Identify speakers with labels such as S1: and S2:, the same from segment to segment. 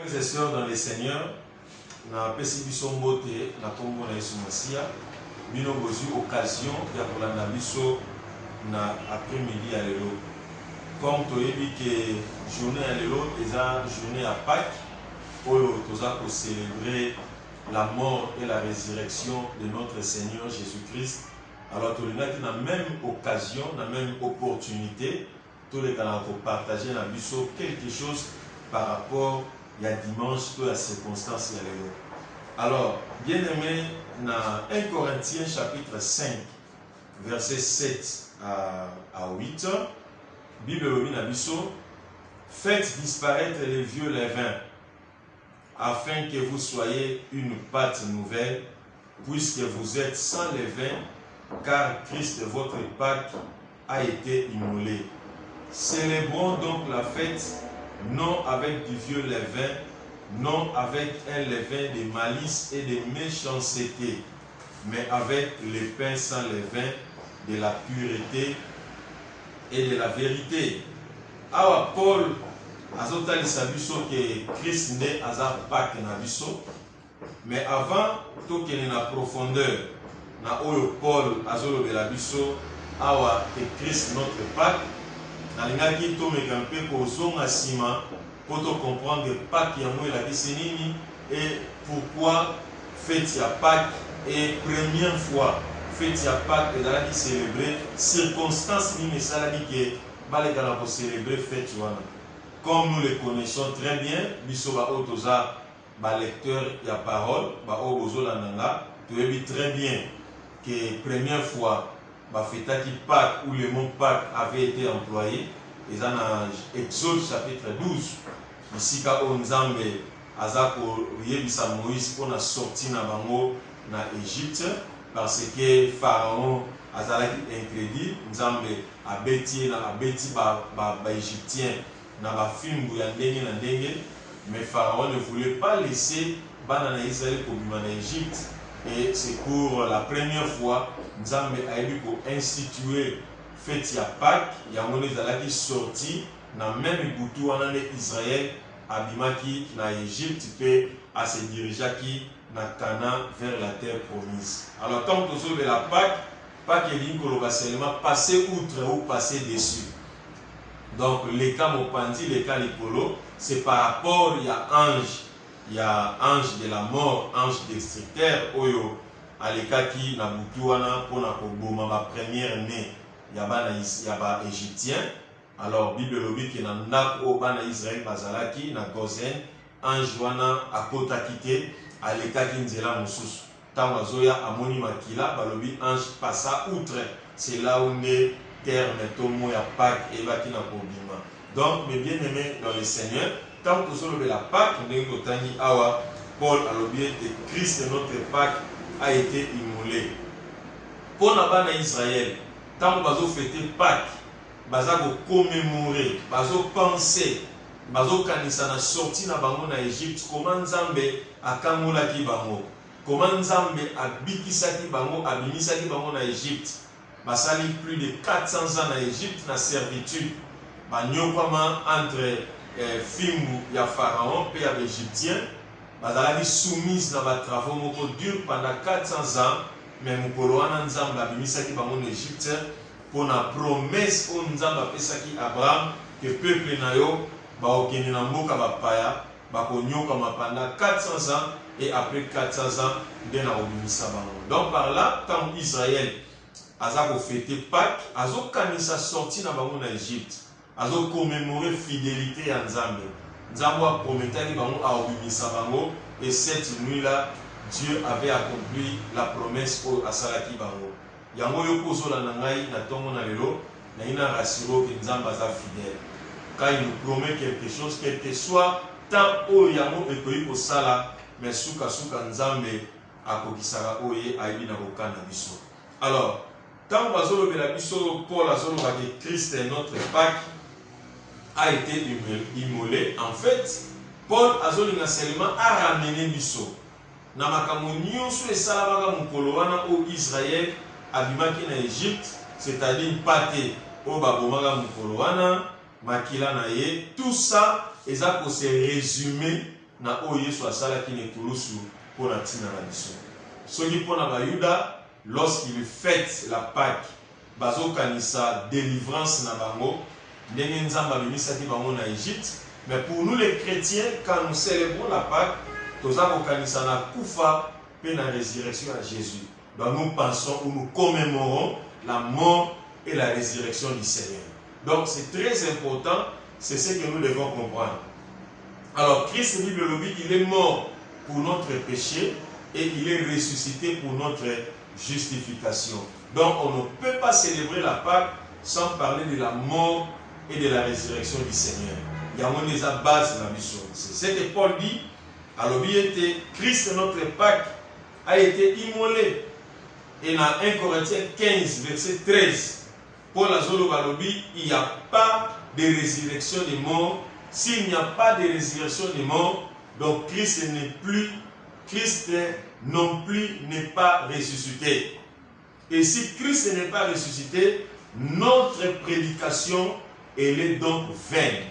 S1: Frères et sœurs dans les Seigneurs, na pesi biso mbote na kombo na Yesu Masia, bino bozwi occasion ya kolanda biso na après-midi ya lelo. Comme toyebi que journée ya lelo eza journée à Pâques, oyo toza ko célébrer la mort et la résurrection de notre Seigneur Jésus-Christ. Alors tolingaki na même occasion, na même opportunité, tolekana ko partager na biso quelque chose par rapport à dimanche ou à circonstance. Alors, bien aimé, dans 1 Corinthiens chapitre 5, verset 7 à 8, Bible Bisso, faites disparaître les vieux levains, afin que vous soyez une pâte nouvelle, puisque vous êtes sans levain, car Christ, votre Pâque, a été immolé. Célébrons donc la fête, non avec du vieux levain, non avec un levain de malice et de méchanceté, mais avec le pain sans levain de la pureté et de la vérité. Awa Paul azotalisa biso que Christ ne aza Pâque na biso, mais avant tokene na profondeur na oyo Paul azolobela biso awa que Christ notre Pâque, nalingaki tomeka mpe kozonga nsima pour comprendre Pâques yango elakisi nini et pourquoi fête ya Pâques et première fois fête ya Pâques ezalaki célébrer circonstance nini esalaki ke balekana ko célébrer fête wana. Comme nous le connaissons très bien, biso ba oyo toza balecteur ya parole ba oyo bozolanda toyebi très bien que première fois bafetaki Pâques où le mot Pâques avait été employé. Et dans Exode chapitre 12, ici quand Nzambe azako yebisa Moïse pour la sortie na bango na Égypte parce que Pharaon azalaki incrédule, Nzambe abeti ba égyptien na ba fimbu ya ndenge na ndenge, mais Pharaon ne voulait pas laisser bana na Israël kobima na Égypte. Et c'est pour la première fois Nzambe a eu pour instituer fête ya Pâques, yango ezalaki sorti na même butu wana ne Israël abimaki na Égypte pe a se dirigeaki na Canaan vers la terre promise. Alors tant que nous la Pâques elingi koloba seulement passer outre ou passer dessus. Donc les cas mopandi, les cas likolo, c'est par rapport il y a ange de la mort, ange destructeur oyo alekaki na butu wana pona koboma ma première née yaba égyptien. Alors Bible lobi ki na ndako bana Israël bazalaki na Gozen, ange wana akota kite alekaki nzela mosusu. Tango azoya amoni makila balobi ange passa outre. C'est là où est terme tomo ya Pâques et baki na kobima. Donc mes bien-aimés dans le Seigneur, tant que nous la Pâques, nous awa Paul alobi que Christ notre Pâques a été immolé. Pour na bana Israël, tant que bazo fêter Pâques, bazo commémorer, bazo penser, bazo kanisa na sorti na bango na Égypte, comment Nzambe akangolaki bango, comment Nzambe abikisaki bango, abimisaki bango na Égypte. Basali plus de 400 ans na Égypte na servitude. Banyokwama entre fimbu ya Pharaon pe ya Égyptien, bazalaki soumise na ba travaux moko dur pendant 400 ans. Mais mukolo wana Nzambe abimisaki bango na Égypte pour la promesse o Nzambe apesaki Abraham que peuple na yo baokende na mboka bapaya bakonyokama pendant 400 ans et après 400 ans nde na kobimisa bango. Donc par là, quand Israël azako fêter Pâques, azokanisa sorti na bango na Égypte, azo commémorer fidélité ya Nzambe. Nzambe a prometaki bango akobimisa bango et cette nuit là Dieu avait accompli la promesse au asalaki bango. Yango yo kozola na ngai na tongo na lelo na ina rasiro que Nzambe aza fidèle. Quand il nous promet quelque chose, quel que soit tant o yango ekoyi kosala, mais suka Nzambe akokisaka oye ayebi na kokana biso. Alors, tant bazolobela biso Paul azoloba que Christ est notre Pâque a été immolé. En fait, Paul azolinga seulement a ramené biso na makambo nyonso esalabaka mokolo wana o Israël abimaki na Égypte, c'est-à-dire pate o babomaka mokolo wana makila na ye, tout ça eza ko se résumer na oyo Yesu asalaki na ekulusu pour na tina na biso. Soki pour na bayuda, lorsqu'il fête la Pâque, bazo kanisa délivrance na bango, ndenge nzamba bimisaki bango na Égypte. Mais pour nous les chrétiens, quand nous célébrons la Pâque, toza kanisa na kufa pe na résurrection à Jésus. Donc nous pensons ou nous commémorons la mort et la résurrection du Seigneur. Donc c'est très important, c'est ce que nous devons comprendre. Alors Christ, Bible le dit, il est mort pour notre péché et il est ressuscité pour notre justification. Donc on ne peut pas célébrer la Pâque sans parler de la mort et de la résurrection du Seigneur. Il y a une base dans la mission. C'est ce que Paul dit. Alors Christ, notre Pâque, a été immolé. Et dans 1 Corinthiens 15, verset 13, Paul Azolo-Balobi, il n'y a pas de résurrection des morts. S'il n'y a pas de résurrection des morts, donc Christ non plus n'est pas ressuscité. Et si Christ n'est pas ressuscité, notre prédication, elle est donc vaine.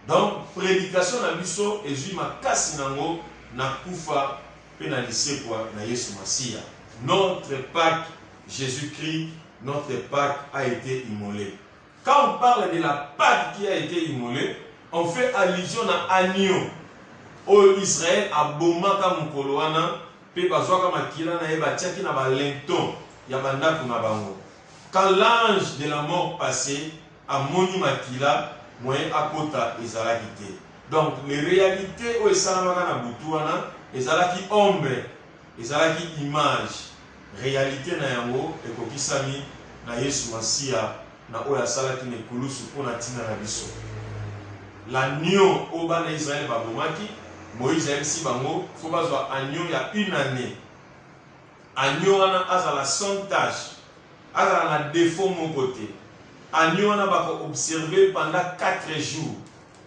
S1: Donc, prédication na biso ezui makasi nango na kufa pe na lisekwa na Yesu Masia. Notre Pâque, Jésus-Christ, notre Pâque a été immolé. Quand on parle de la Pâque qui a été immolée, on fait allusion à agneau. Au Israël a bomaka mukolo wana pe bazwaka makila na yeba tiaki na balenton ya bandako na bango. Quand l'ange de la mort passait a moni makila moyen akota ezalaki te. Donc les réalités o esalamaka na butu wana ezalaki ombre, ezalaki image. Réalité na yango ekokisami na Yesu Masia na oyo asalaki na ekulusu mpona ntina na biso. L'agneau au bana Israël babomaki, Moïse a dit bango, faut bazwa agneau il y a une année. Agneau wana azala sans tache, azala na défaut mon côté. Agneau wana bako observer pendant 4 jours.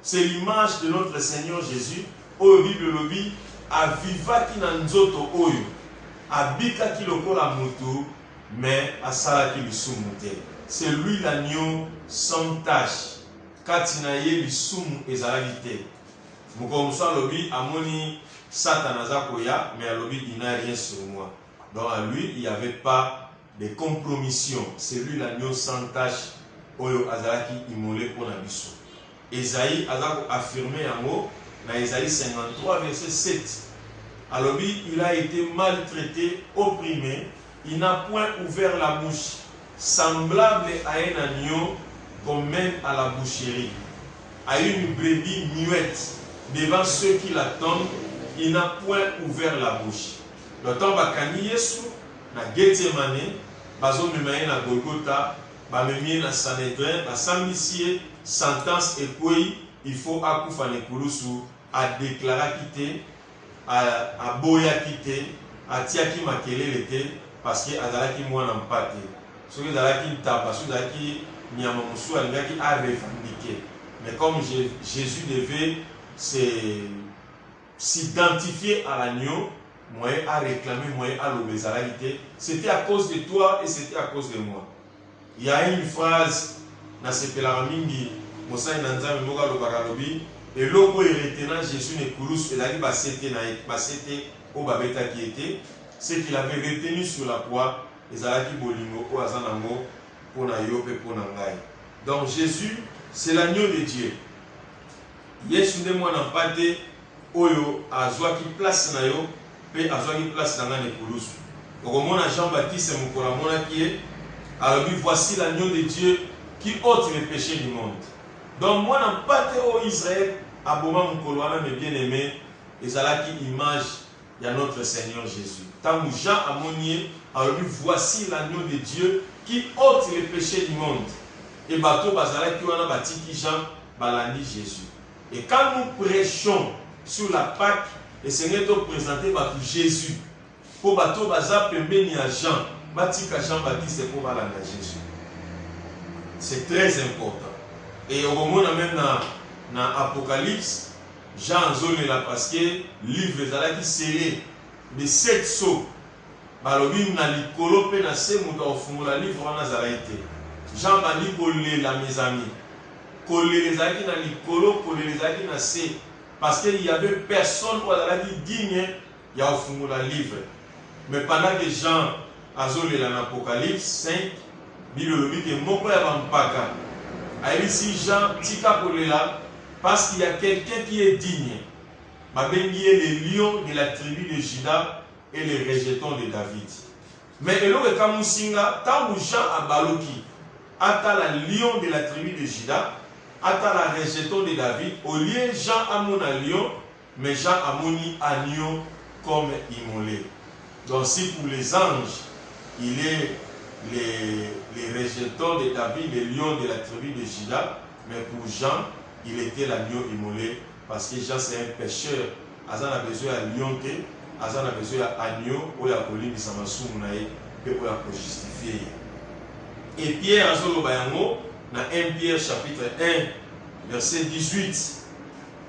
S1: C'est l'image de notre Seigneur Jésus. Au Bible lobi avivaki na nzoto oyo. Abikaki lokola moto, mais asalaki lisumu te. C'est lui l'agneau sans tache. Katina ye lisumu ezalaki te. Mukomusa lobi amoni Satan azakoya, mais lobi il n'a rien sur moi. Donc à lui il n'y avait pas de compromission. C'est lui l'agneau sans tache oyo azalaki immolé pour la biso. Esaïe azako affirmé en mot dans Esaïe 53 verset 7. Alobi il a été maltraité, opprimé, il n'a point ouvert la bouche, semblable à un agneau qu'on mène à la boucherie, à une brebis muette devant ceux qui l'attendent, il n'a point ouvert la bouche. D'autant bakani Yesu na Gethsemane, bazo memaye na Golgotha, bamemie na Sanhédrin, basambisiye sentence ekweyi, il faut akufa na ekulusu, a déclaré quitter, a boya quitter, a tiaki makelele te, parce que azalaki mwana mpate. Soki azalaki ntaba, soki azalaki nyama musu alingaki a revendiquer. Mais comme Jésus devait s'identifier à l'agneau, moi à réclamer, moi à l'obésalité, c'était à cause de toi et c'était à cause de moi. Il y a une phrase dans ce Pelamingi, Mosa Nanzam Moga Lobakalobi, et l'eau est retenant Jésus ne Koulous, et a dit Bassete au Babeta qui était, c'est qu'il avait retenu sur la croix, et Zalaki Bolingo, au Azanango, pour Nayope, pour Nangai. Donc Jésus, c'est l'agneau de Dieu. Yesu ne mwana mpate oyo azwaki place na yo pe azwaki place na ngane kulusu. Okomona Jean-Baptiste mukora monaki ye alobi voici l'agneau de Dieu qui ôte les péchés du monde. Donc mwana mpate o Israël aboma mukolo wana mais bien aimé ezalaki image ya notre Seigneur Jésus. Tangu Jean amonié alobi voici l'agneau de Dieu qui ôte les péchés du monde. Et bateau bazalaki wana batiki Jean balandi Jésus. Et quand nous prêchons sur la Pâque, le Seigneur doit présenter Jésus. Pour bateau baza pembeni à Jean, batika Jean-Baptiste pour balanda Jésus. C'est très important. Et au moment même dans Apocalypse, Jean zolela parce que livre ezalaki scellé de 7 sceaux. Balobi na likolo pe na se muta ofungula livre wana zalaite. Jean bali kolela mes amis. Kolela ezalaki na likolo, kolela ezalaki na se. Parce qu'il n'y avait personne qui a dit digne, il y a un livre. Mais pendant que Jean a lu l'Apocalypse 5, il a dit que mon père va me paga. Ici, Jean, tika là, parce qu'il y a quelqu'un qui est digne. Babengi est les lions de la tribu de Juda et les rejetons de David. Mais le Kamusinga, tant que Jean a baloki, ata la lion de la tribu de Juda, ata la rejeton de David, au lieu Jean a mon lion, mais Jean a mon agneau comme immolé. Donc si pour les anges, il est les rejetons de David, les lions de la tribu de Juda, mais pour Jean, il était l'agneau immolé, parce que Jean c'est un pécheur. Azan a besoin de lion, Azan a besoin d'agneau, ou la colline de Samassou, et pour justifier. Et Pierre a dit dans 1 Pierre chapitre 1, verset 18,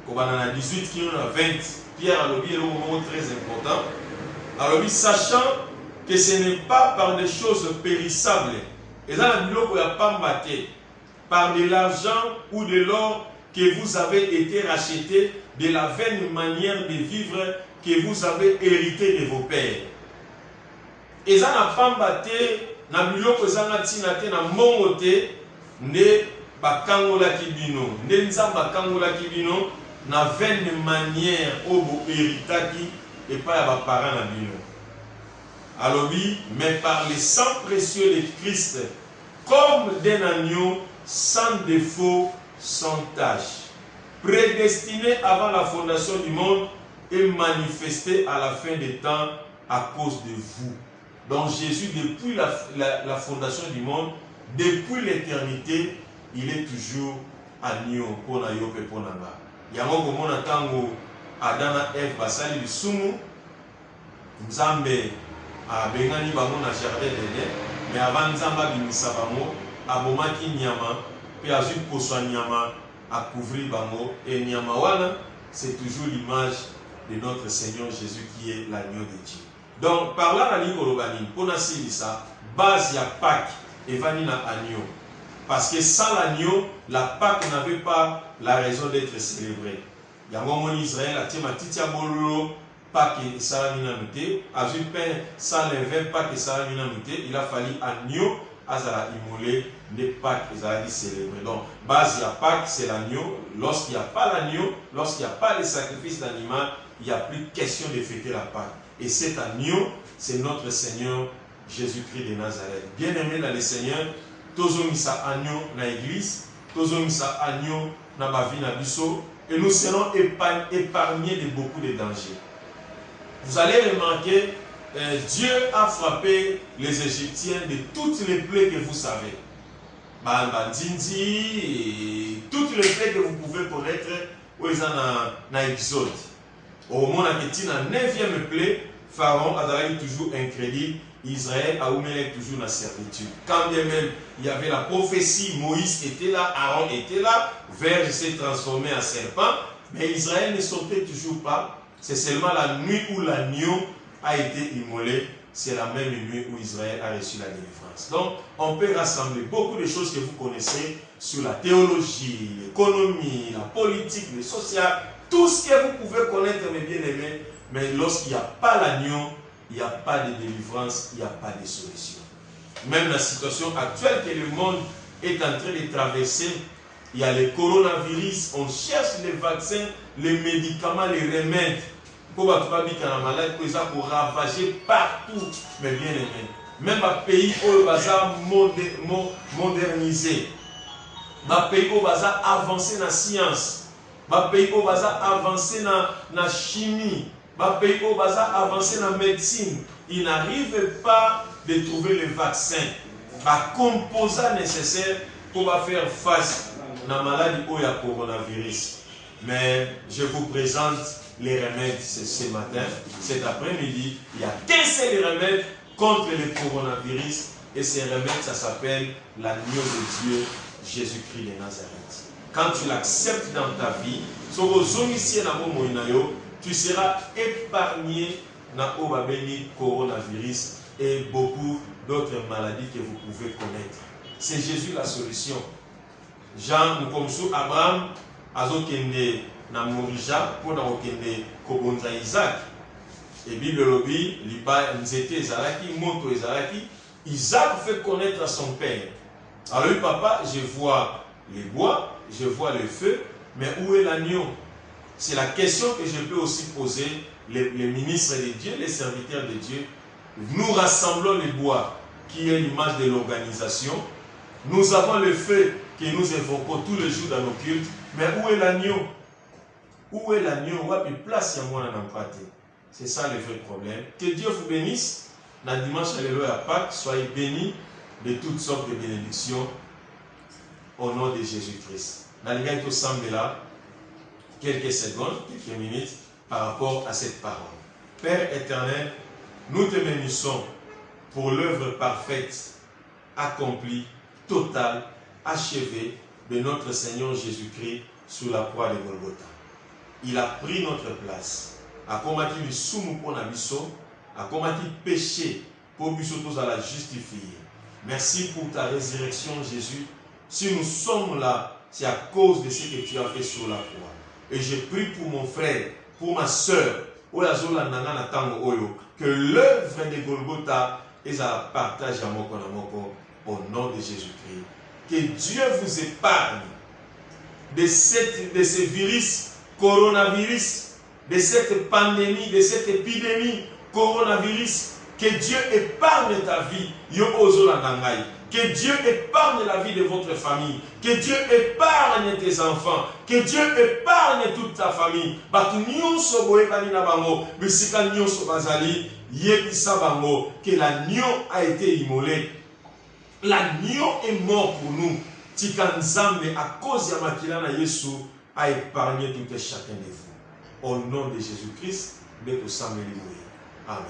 S1: quand on a 18 qui est 20, Pierre a dit un mot très important. Alors, sachant que ce n'est pas par des choses périssables, et ça, par de l'argent ou de l'or que vous avez été rachetés de la vaine manière de vivre que vous avez hérité de vos pères. Et ça n'a pas battu, na biloko ezanga tina te na mbongo te nde bakangolaki bino nde nzambe akangolaki bino na vaine manière oyo bohéritaki epai ya baparent na bino. Alobi, mais par le sang précieux de Christ, comme d'un agneau sans défaut, sans tache, prédestiné avant la fondation du monde et manifesté à la fin des temps à cause de vous. Donc Jésus, depuis la fondation du monde, depuis l'éternité, il est toujours agneau pour na yo pe pour na nga. Yango komona tango Adana Eve basali bisumu, Nzambe abengani bango na jardin d'Eden, mais avant Nzambe abimisa bango, abomaki nyama, pe azui poswa nyama à couvrir bango, et nyama wana, c'est toujours l'image de notre Seigneur Jésus qui est l'agneau de Dieu. Donc, par là, pour ça, base ya Pâques et vanina agneau. Parce que sans l'agneau, la Pâques n'avait pas la raison d'être célébrée. Il y a un moment Israël, a dit Titia Bololo, Pâques et Salamina Mouté, a vu pain sans levain, Pâques et Salamina Mouté, il a fallu agneau, Azara immolé, les Pâques et Azara célébré. Donc, base ya Pâques, c'est l'agneau. Lorsqu'il n'y a pas l'agneau, lorsqu'il n'y a pas les sacrifices d'animal, il n'y a plus question de fêter la Pâques. Et cet agneau, c'est notre Seigneur Jésus-Christ de Nazareth. Bien-aimé dans le Seigneur, tozomisa agneau dans l'église, tozomisa agneau dans ma vie, dans biso, et nous serons épargnés de beaucoup de dangers. Vous allez remarquer, Dieu a frappé les Égyptiens de toutes les plaies que vous savez. Bandindi, toutes les plaies que vous pouvez connaître, où ils sont dans l'Exode. Au moment où il y a 9e plaie, Pharaon a toujours incrédule, Israël a oublié toujours la servitude. Quand bien même il y avait la prophétie, Moïse était là, Aaron était là, Verge s'est transformé en serpent, mais Israël ne sortait toujours pas. C'est seulement la nuit où l'agneau a été immolé, c'est la même nuit où Israël a reçu la délivrance. Donc, on peut rassembler beaucoup de choses que vous connaissez sur la théologie, l'économie, la politique, le social, tout ce que vous pouvez connaître, mes bien-aimés, mais lorsqu'il n'y a pas l'agneau, il n'y a pas de délivrance, il n'y a pas de solution. Même la situation actuelle que le monde est en train de traverser, il y a le coronavirus, on cherche les vaccins, les médicaments, les remèdes pour ravager partout, mes bien-aimés. Même un pays où le bazar modernisé, un pays où le bazar avancé dans la science, un pays où le bazar avancé dans la chimie, un pays où le bazar avancé dans la médecine, il n'arrive pas de trouver le vaccin, les composants nécessaires pour faire face à la maladie ou à coronavirus. Mais je vous présente les remèdes ce matin, cet après-midi. Il n'y a qu'un seul remède contre le coronavirus. Et ce remède, ça s'appelle l'agneau de Dieu, Jésus-Christ de Nazareth. Quand tu l'acceptes dans ta vie, tu seras épargné dans le coronavirus et beaucoup d'autres maladies que vous pouvez connaître. C'est Jésus la solution. Jean, nous comme sous Abraham, Azokende na Morija pour na okende kobonza Isaac. Et Bible lobi liba nzete ezalaki moto ezalaki. Isaac fait connaître à son père. Alors lui, papa, je vois les bois, je vois le feu, mais où est l'agneau? C'est la question que je peux aussi poser les ministres de Dieu, les serviteurs de Dieu. Nous rassemblons les bois, qui est l'image de l'organisation. Nous avons le feu que nous évoquons tous les jours dans nos cultes, mais où est l'agneau? Où est l'agneau? Où est la place? C'est ça le vrai problème. Que Dieu vous bénisse. Dans dimanche, alléluia, Pâques, soyez bénis de toutes sortes de bénédictions au nom de Jésus-Christ. Dans les gars, tout semble là, quelques secondes, quelques minutes par rapport à cette parole. Père éternel, nous te bénissons pour l'œuvre parfaite, accomplie, totale, achevée de notre Seigneur Jésus-Christ sur la croix de Golgotha. Il a pris notre place. A combattu le soumou pour Nabiso, a combattu le péché pour Biso tous à la justifier. Merci pour ta résurrection, Jésus. Si nous sommes là, c'est à cause de ce que tu as fait sur la croix. Et je prie pour mon frère, pour ma soeur, que l'œuvre de Golgotha est à la partage à Moko Namoko au nom de Jésus-Christ. Que Dieu vous épargne de ce virus, coronavirus, de cette pandémie, de cette épidémie, coronavirus. Que Dieu épargne ta vie. Que Dieu épargne la vie de votre famille. Que Dieu épargne tes enfants. Que Dieu épargne toute ta famille. Que l'agneau a été immolé. L'agneau est mort pour nous. Tikanzambe, à cause de Makila na Yesu, a épargné tout et chacun de vous. Au nom de Jésus-Christ, Amen.